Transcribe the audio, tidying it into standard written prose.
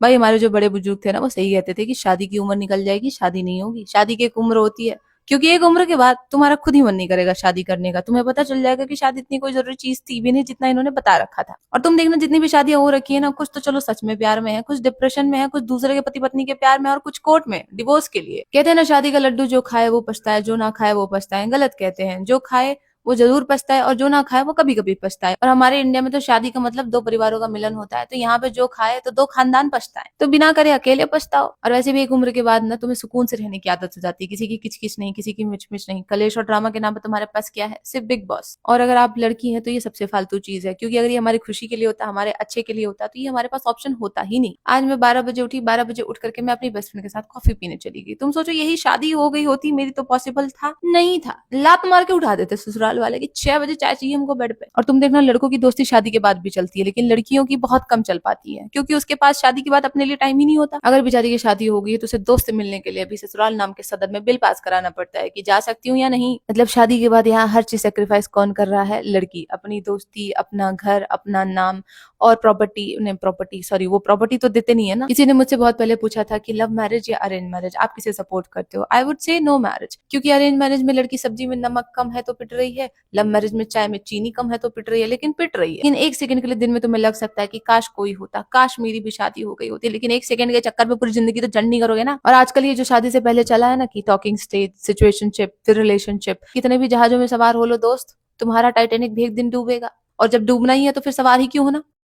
भाई हमारे जो बड़े बुजुर्ग थे ना वो सही कहते थे कि शादी की उम्र निकल जाएगी, शादी नहीं होगी। शादी की एक उम्र होती है, क्योंकि एक उम्र के बाद तुम्हारा खुद ही मन नहीं करेगा शादी करने का। तुम्हें पता चल जाएगा कि शादी इतनी कोई जरूरी चीज थी भी नहीं जितना इन्होंने बता रखा था। और तुम देखना जितनी भी शादियां हो रखी है ना, कुछ तो चलो सच में प्यार में है, कुछ डिप्रेशन में है, कुछ दूसरे के पति पत्नी के प्यार में, और कुछ कोर्ट में डिवोर्स के लिए। कहते हैं ना, शादी का लड्डू जो खाए वो पछताए, जो ना खाए वो पछताए। गलत कहते हैं, जो खाए वो जरूर पछताए और जो ना खाए वो कभी कभी पछताए। और हमारे इंडिया में तो शादी का मतलब दो परिवारों का मिलन होता है, तो यहाँ पे जो खाए तो दो खानदान पछताए, तो बिना करे अकेले पछताओ। और वैसे भी एक उम्र के बाद ना तुम्हें सुकून से रहने की आदत हो जाती है, किसी की किचकिच नहीं, किसी की मिचमिच नहीं। कलेश और ड्रामा के नाम पे तुम्हारे पास क्या है? सिर्फ बिग बॉस। और अगर आप लड़की हैं तो ये सबसे फालतू चीज है, क्योंकि अगर ये हमारी खुशी के लिए होता, हमारे अच्छे के लिए होता, तो ये हमारे पास ऑप्शन होता ही नहीं। आज मैं 12 बजे उठी, 12 बजे उठ करके मैं अपनी बेस्ट फ्रेंड के साथ कॉफी पीने चली गई। तुम सोचो यही शादी हो गई होती मेरी तो पॉसिबल था? नहीं था। लात मार के उठा देते ससुराल वाले की 6 बजे चाय चाहिए हमको बेड पे। और तुम देखना लड़कों की दोस्ती शादी के बाद भी चलती है, लेकिन लड़कियों की बहुत कम चल पाती है, क्योंकि उसके पास शादी के बाद अपने लिए टाइम ही नहीं होता। अगर बेचारी की शादी हो गई है तो उसे दोस्त से मिलने के लिए भी ससुराल नाम के सदन में बिल पास कराना पड़ता है कि जा सकती हूँ या नहीं। मतलब शादी के बाद यहाँ हर चीज सेक्रीफाइस कौन कर रहा है? लड़की। अपनी दोस्ती, अपना घर, अपना नाम और प्रॉपर्टी। नहीं, प्रॉपर्टी सॉरी, वो प्रॉपर्टी तो देते नहीं है ना। किसी ने मुझसे बहुत पहले पूछा था कि लव मैरिज या अरेंज मैरिज आप किसे सपोर्ट करते हो? I would say no marriage, क्योंकि अरेंज मैरिज में लड़की सब्जी में नमक कम है तो पिट रही है, लव मैरिज में चाय में चीनी कम है तो पिट रही है, लेकिन पिट रही है। लेकिन एक सेकंड के लिए दिन में तुम्हें लग सकता है कि काश कोई होता, काश मेरी भी शादी हो गई होती, लेकिन एक सेकंड के चक्कर में पूरी जिंदगी तो जंड नहीं करोगे ना। और आजकल ये जो शादी से पहले चला है ना कि टॉकिंग स्टेज, सिचुएशनशिप, फिर रिलेशनशिप, कितने भी जहाजों में सवार हो लो दोस्त, तुम्हारा टाइटेनिक भी एक दिन डूबेगा। और जब डूबना ही है तो फिर सवार ही क्यों होना।